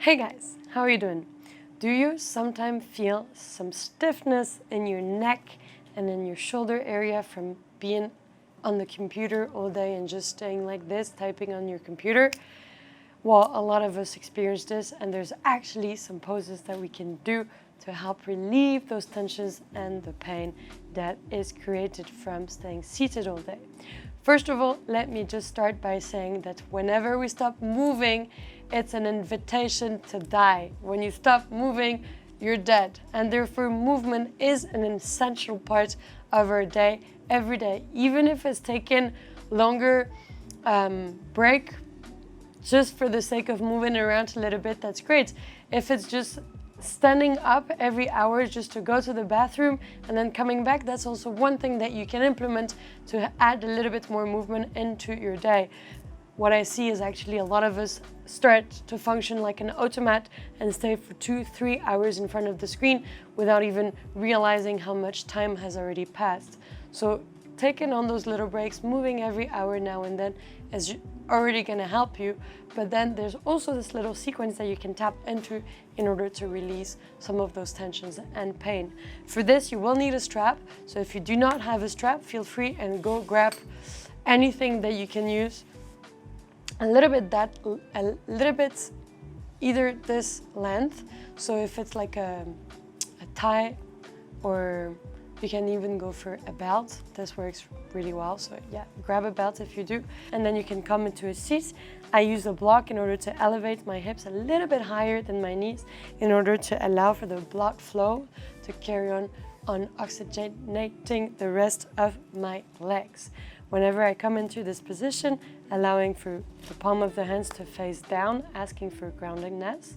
Hey guys, how are you doing? Do you sometimes feel some stiffness in your neck and in your shoulder area from being on the computer all day and just staying like this, typing on your computer? Well, a lot of us experience this, and there's actually some poses that we can do to help relieve those tensions and the pain that is created from staying seated all day. First of all, let me just start by saying that whenever we stop moving, it's an invitation to die. When you stop moving, you're dead. And therefore, movement is an essential part of our day, every day. Even if it's taken longer break, just for the sake of moving around a little bit, that's great. If it's just standing up every hour just to go to the bathroom and then coming back, that's also one thing that you can implement to add a little bit more movement into your day. What I see is actually a lot of us start to function like an automat and stay for 2-3 hours in front of the screen without even realizing how much time has already passed. So taking on those little breaks, moving every hour now and then is already going to help you. But then there's also this little sequence that you can tap into in order to release some of those tensions and pain. For this, you will need a strap. So if you do not have a strap, feel free and go grab anything that you can use. A little bit either this length. So if it's like a tie, or you can even go for a belt. This works really well. So yeah, grab a belt if you do. And then you can come into a seat. I use a block in order to elevate my hips a little bit higher than my knees in order to allow for the blood flow to carry on oxygenating the rest of my legs. Whenever I come into this position, allowing for the palm of the hands to face down, asking for groundedness,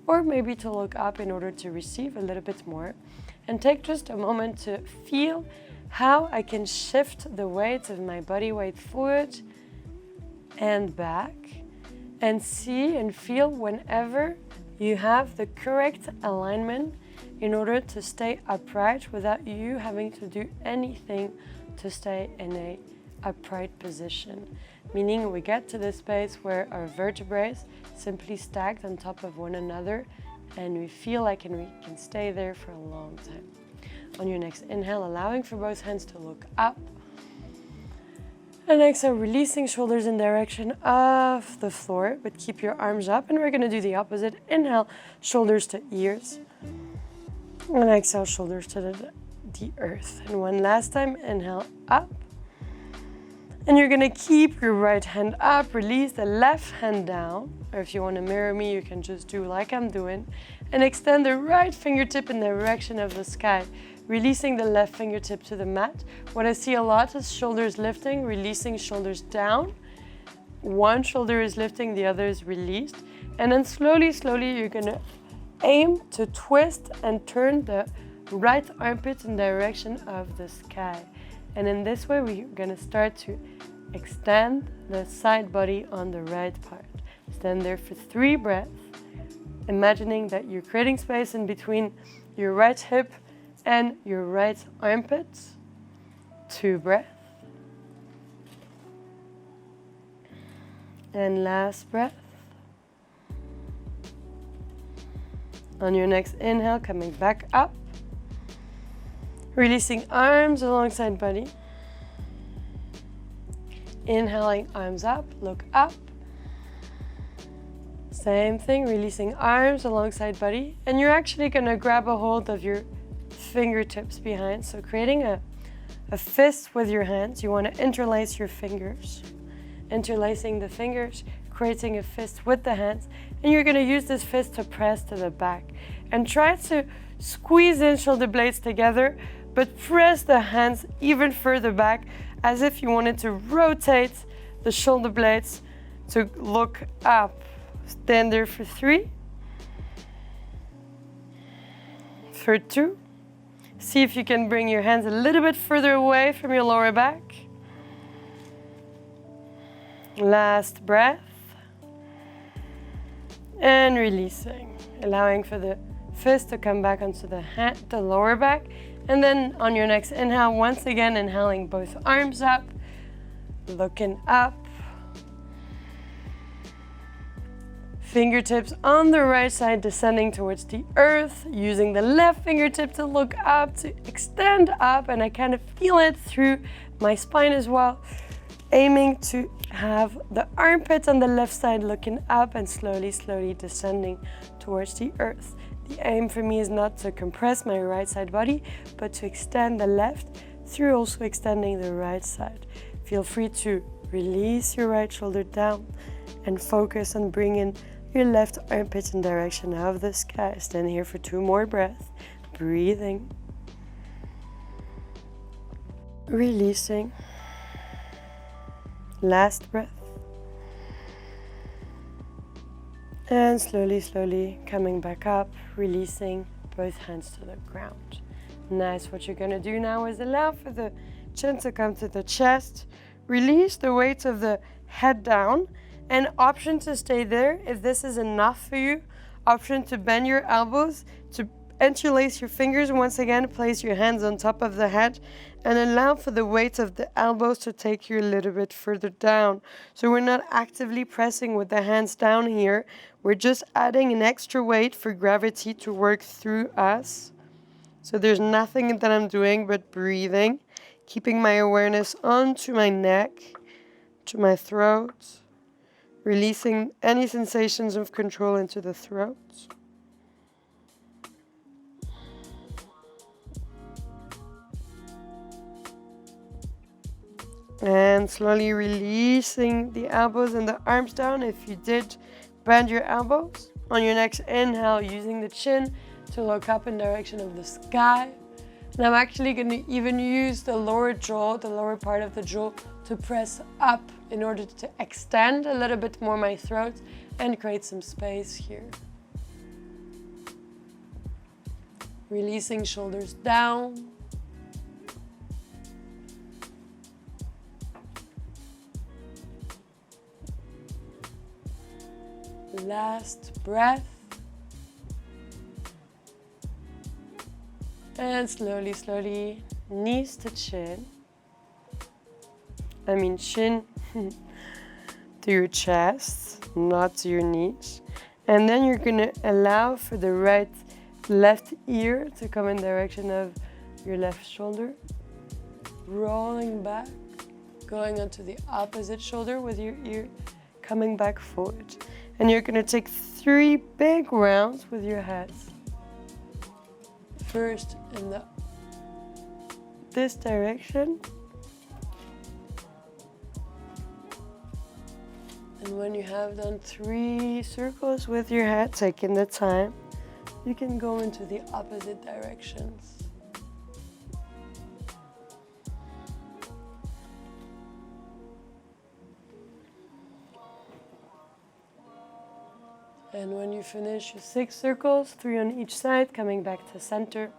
or maybe to look up in order to receive a little bit more. And take just a moment to feel how I can shift the weight of my body weight forward and back, and see and feel whenever you have the correct alignment in order to stay upright without you having to do anything to stay in a upright position. Meaning we get to this space where our vertebrae simply stacked on top of one another, and we feel like we can stay there for a long time. On your next inhale, allowing for both hands to look up. And exhale, releasing shoulders in direction of the floor, but keep your arms up. And we're going to do the opposite. Inhale, shoulders to ears. And exhale, shoulders to the earth. And one last time, inhale, up. And you're going to keep your right hand up, release the left hand down. Or if you want to mirror me, you can just do like I'm doing. And extend the right fingertip in the direction of the sky, releasing the left fingertip to the mat. What I see a lot is shoulders lifting, releasing shoulders down. One shoulder is lifting, the other is released. And then slowly, you're going to aim to twist and turn the right armpit in the direction of the sky. And in this way, we're going to start to extend the side body on the right part. Stand there for 3 breaths, imagining that you're creating space in between your right hip and your right armpit. 2 breaths. And last breath. On your next inhale, coming back up. Releasing arms alongside body. Inhaling, arms up, look up. Same thing, releasing arms alongside body. And you're actually going to grab a hold of your fingertips behind. So creating a fist with your hands. You want to interlace your fingers. Interlacing the fingers, creating a fist with the hands. And you're going to use this fist to press to the back. And try to squeeze in shoulder blades together, but press the hands even further back as if you wanted to rotate the shoulder blades to look up. Stand there for 3. For 2. See if you can bring your hands a little bit further away from your lower back. Last breath. And releasing, allowing for the fist to come back onto the lower back. And then on your next inhale, once again, inhaling both arms up, looking up. Fingertips on the right side descending towards the earth, using the left fingertip to look up, to extend up, and I kind of feel it through my spine as well. Aiming to have the armpits on the left side looking up and slowly, slowly descending towards the earth. The aim for me is not to compress my right side body, but to extend the left through also extending the right side. Feel free to release your right shoulder down and focus on bringing your left armpits in direction of the sky. Stand here for 2 more breaths. Breathing. Releasing. Last breath. And slowly, slowly coming back up, releasing both hands to the ground. Nice. What you're going to do now is allow for the chin to come to the chest. Release the weight of the head down. And option to stay there if this is enough for you. Option to bend your elbows, to interlace your fingers. Once again, place your hands on top of the head and allow for the weight of the elbows to take you a little bit further down. So we're not actively pressing with the hands down here. We're just adding an extra weight for gravity to work through us. So there's nothing that I'm doing but breathing, keeping my awareness onto my neck, to my throat. Releasing any sensations of control into the throat. And slowly releasing the elbows and the arms down. If you did bend your elbows. On your next inhale, using the chin to look up in direction of the sky. And I'm actually going to even use the lower jaw, the lower part of the jaw, to press up in order to extend a little bit more my throat and create some space here. Releasing shoulders down. Last breath. And slowly, slowly, knees to chin. Chin to your chest, not to your knees. And then you're gonna allow for the left ear to come in direction of your left shoulder. Rolling back, going onto the opposite shoulder with your ear coming back forward. And you're gonna take 3 big rounds with your heads. First in this direction. And when you have done 3 circles with your head, taking the time, you can go into the opposite directions. And when you finish your 6 circles, 3 on each side, coming back to center.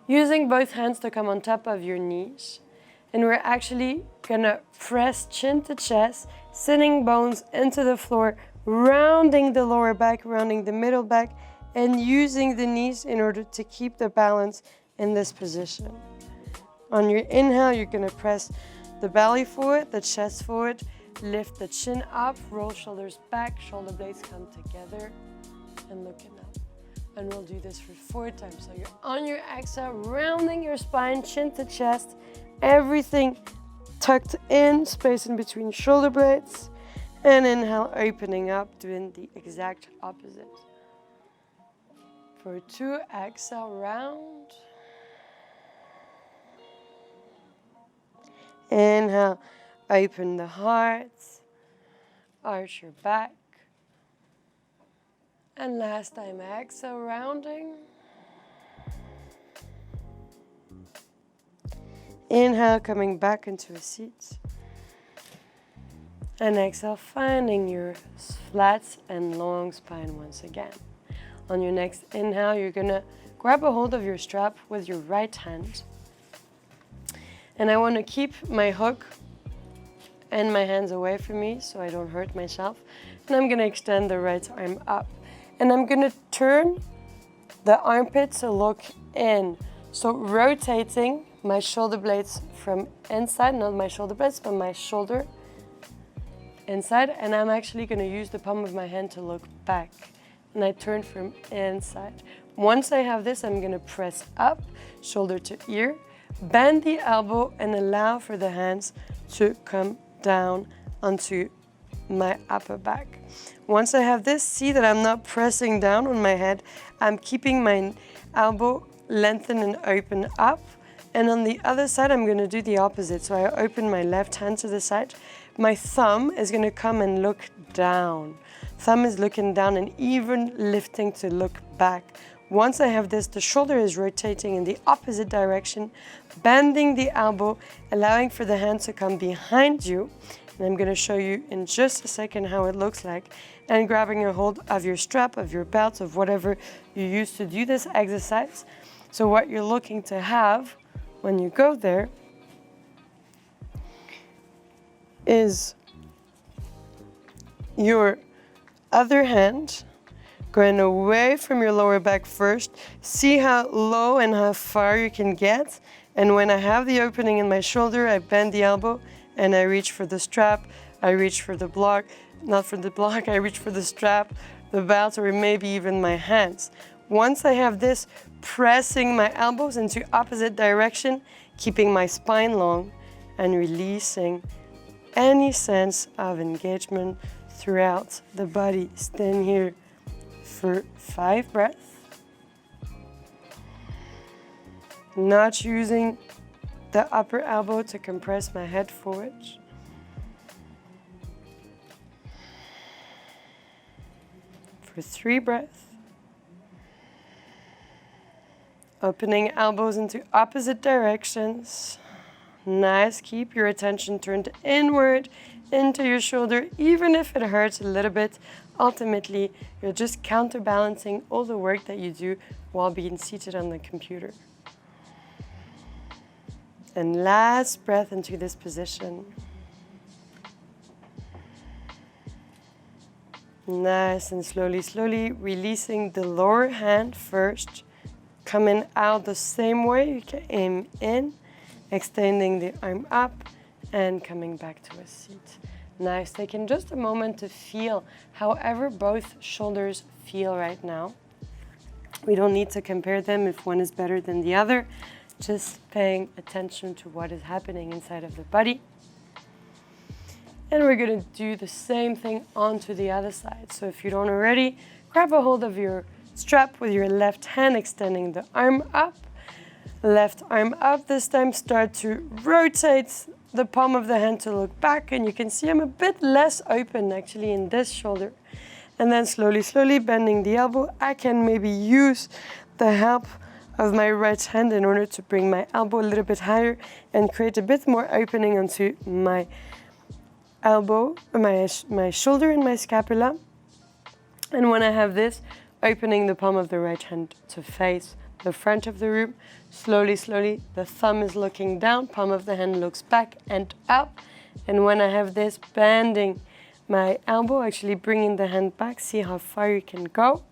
Using both hands to come on top of your knees. And we're actually gonna press chin to chest, sitting bones into the floor, rounding the lower back, rounding the middle back, and using the knees in order to keep the balance in this position. On your inhale, you're gonna press the belly forward, the chest forward, lift the chin up, roll shoulders back, shoulder blades come together, and looking up. And we'll do this for 4 times. So you're on your exhale, rounding your spine, chin to chest, everything tucked in, space in between shoulder blades. And inhale, opening up, doing the exact opposite. For 2, exhale, round. Inhale, open the heart, arch your back. And last time, exhale, rounding. Inhale, coming back into a seat. And exhale, finding your flat and long spine once again. On your next inhale, you're gonna grab a hold of your strap with your right hand. And I wanna keep my hook and my hands away from me so I don't hurt myself. And I'm gonna extend the right arm up. And I'm gonna turn the armpit to look in. So rotating my shoulder blades from inside, not my shoulder blades, but my shoulder inside, and I'm actually going to use the palm of my hand to look back. And I turn from inside. Once I have this, I'm going to press up, shoulder to ear, bend the elbow, and allow for the hands to come down onto my upper back. Once I have this, see that I'm not pressing down on my head. I'm keeping my elbow lengthened and open up. And on the other side, I'm going to do the opposite. So I open my left hand to the side. My thumb is going to come and look down. Thumb is looking down and even lifting to look back. Once I have this, the shoulder is rotating in the opposite direction, bending the elbow, allowing for the hand to come behind you. And I'm going to show you in just a second how it looks like. And grabbing a hold of your strap, of your belt, of whatever you use to do this exercise. So what you're looking to have when you go there is your other hand going away from your lower back first. See how low and how far you can get. And when I have the opening in my shoulder, I bend the elbow and I reach for the strap. I reach for the block, not for the block, I reach for the strap, the belt, or maybe even my hands. Once I have this, pressing my elbows into opposite direction, keeping my spine long and releasing any sense of engagement throughout the body. Stand here for 5 breaths. Not using the upper elbow to compress my head forward. For 3 breaths. Opening elbows into opposite directions. Nice, keep your attention turned inward into your shoulder, even if it hurts a little bit. Ultimately, you're just counterbalancing all the work that you do while being seated on the computer. And last breath into this position. Nice, and slowly, slowly releasing the lower hand first. Coming out the same way, you can aim in, extending the arm up, and coming back to a seat. Nice, taking just a moment to feel however both shoulders feel right now. We don't need to compare them if one is better than the other, just paying attention to what is happening inside of the body. And we're going to do the same thing onto the other side. So if you don't already, grab a hold of your strap with your left hand, extending the arm up. Left arm up this time. Start to rotate the palm of the hand to look back. And you can see I'm a bit less open actually in this shoulder. And then slowly, slowly bending the elbow. I can maybe use the help of my right hand in order to bring my elbow a little bit higher and create a bit more opening onto my elbow, my shoulder and my scapula. And when I have this, opening the palm of the right hand to face the front of the room. Slowly, slowly, the thumb is looking down, palm of the hand looks back and up. And when I have this, bending my elbow, actually bringing the hand back, see how far you can go.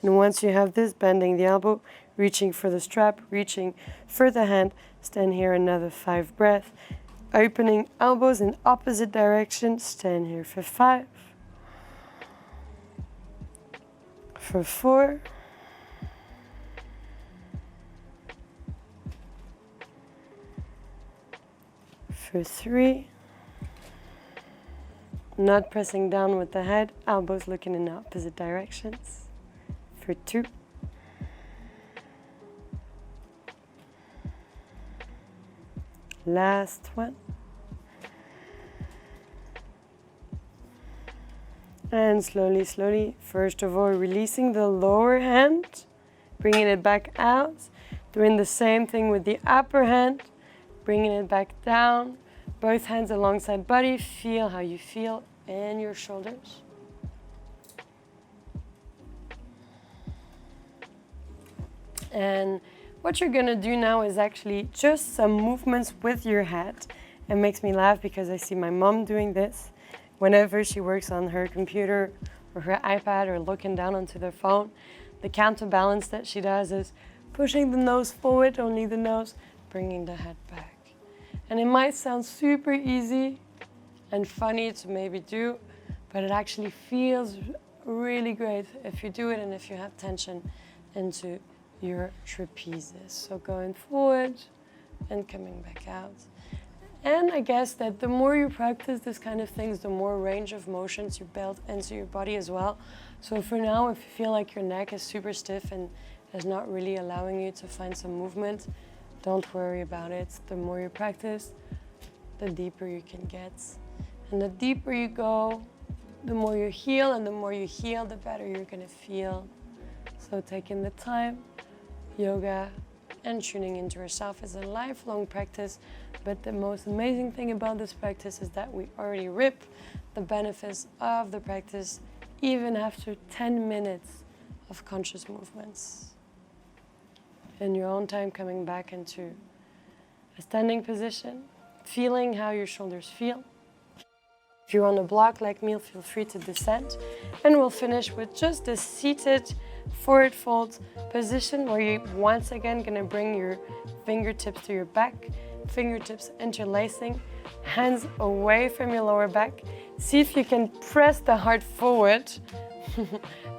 And once you have this, bending the elbow, reaching for the strap, reaching for the hand, stand here another 5 breaths. Opening elbows in opposite direction, stand here for 5. For 4. For 3. Not pressing down with the head, elbows looking in opposite directions. For 2. Last one. And slowly, slowly, first of all, releasing the lower hand, bringing it back out, doing the same thing with the upper hand, bringing it back down, both hands alongside body, feel how you feel in your shoulders. And what you're gonna do now is actually just some movements with your head. It makes me laugh because I see my mom doing this. Whenever she works on her computer or her iPad or looking down onto their phone, the counterbalance that she does is pushing the nose forward, only the nose, bringing the head back. And it might sound super easy, and funny to maybe do, but it actually feels really great if you do it and if you have tension into your trapezes. So going forward and coming back out. And I guess that the more you practice this kind of things, the more range of motions you build into your body as well. So for now, if you feel like your neck is super stiff and is not really allowing you to find some movement, don't worry about it. The more you practice, the deeper you can get. And the deeper you go, the more you heal, and the more you heal, the better you're gonna feel. So taking the time, yoga and tuning into yourself is a lifelong practice, but the most amazing thing about this practice is that we already reap the benefits of the practice even after 10 minutes of conscious movements. In your own time, coming back into a standing position, feeling how your shoulders feel. If you're on a block like me, feel free to descend. And we'll finish with just a seated forward fold position where you're once again gonna bring your fingertips to your back, fingertips interlacing, hands away from your lower back. See if you can press the heart forward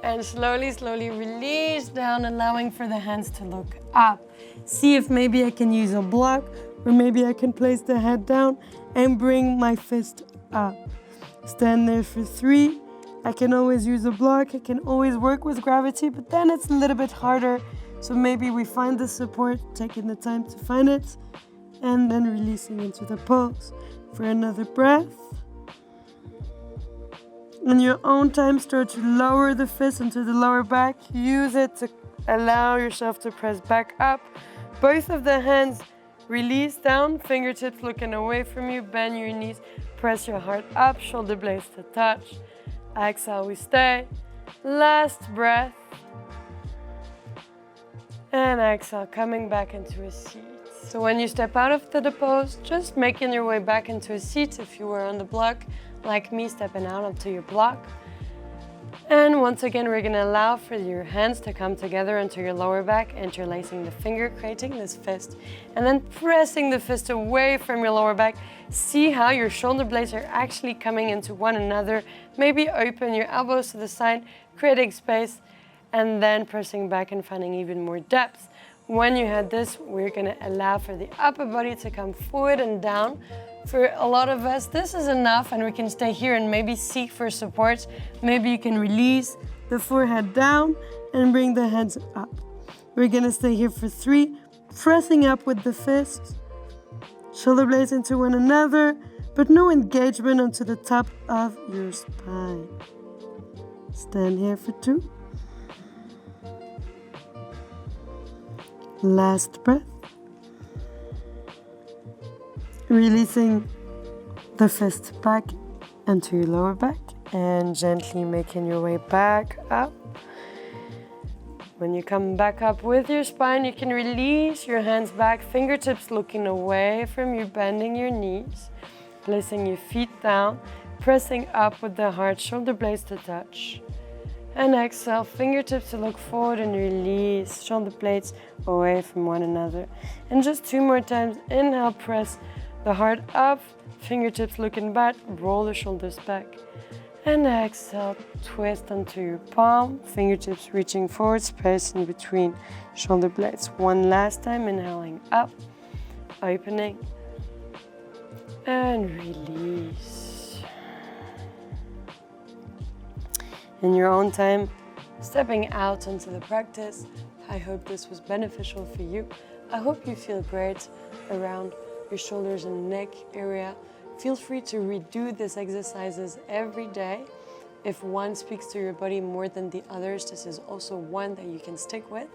and slowly, slowly release down, allowing for the hands to look up. See if maybe I can use a block, or maybe I can place the head down and bring my fist up. Stand there for 3. I can always use a block, I can always work with gravity, but then it's a little bit harder. So maybe we find the support, taking the time to find it, and then releasing into the pose. For another breath. In your own time, start to lower the fist into the lower back. Use it to allow yourself to press back up. Both of the hands release down, fingertips looking away from you, bend your knees, press your heart up, shoulder blades to touch. Exhale, we stay. Last breath. And exhale, coming back into a seat. So when you step out of the pose, just making your way back into a seat. If you were on the block, like me, stepping out onto your block. And once again, we're gonna allow for your hands to come together into your lower back, interlacing the finger, creating this fist. And then pressing the fist away from your lower back. See how your shoulder blades are actually coming into one another. Maybe open your elbows to the side, creating space, and then pressing back and finding even more depth. When you had this, we're gonna allow for the upper body to come forward and down. For a lot of us, this is enough, and we can stay here and maybe seek for support. Maybe you can release the forehead down and bring the hands up. We're gonna stay here for 3, pressing up with the fists, shoulder blades into one another, but no engagement onto the top of your spine. Stand here for 2. Last breath. Releasing the fist back into your lower back and gently making your way back up. When you come back up with your spine, you can release your hands back, fingertips looking away from you, bending your knees, placing your feet down, pressing up with the heart, shoulder blades to touch. And exhale, fingertips to look forward and release, shoulder blades away from one another. And just 2 more times. Inhale, press the heart up, fingertips looking back, roll the shoulders back. And exhale, twist onto your palm, fingertips reaching forward, space in between shoulder blades. One last time, inhaling up, opening, and release. In your own time, stepping out into the practice. I hope this was beneficial for you. I hope you feel great around your shoulders and neck area. Feel free to redo these exercises every day. If one speaks to your body more than the others, this is also one that you can stick with.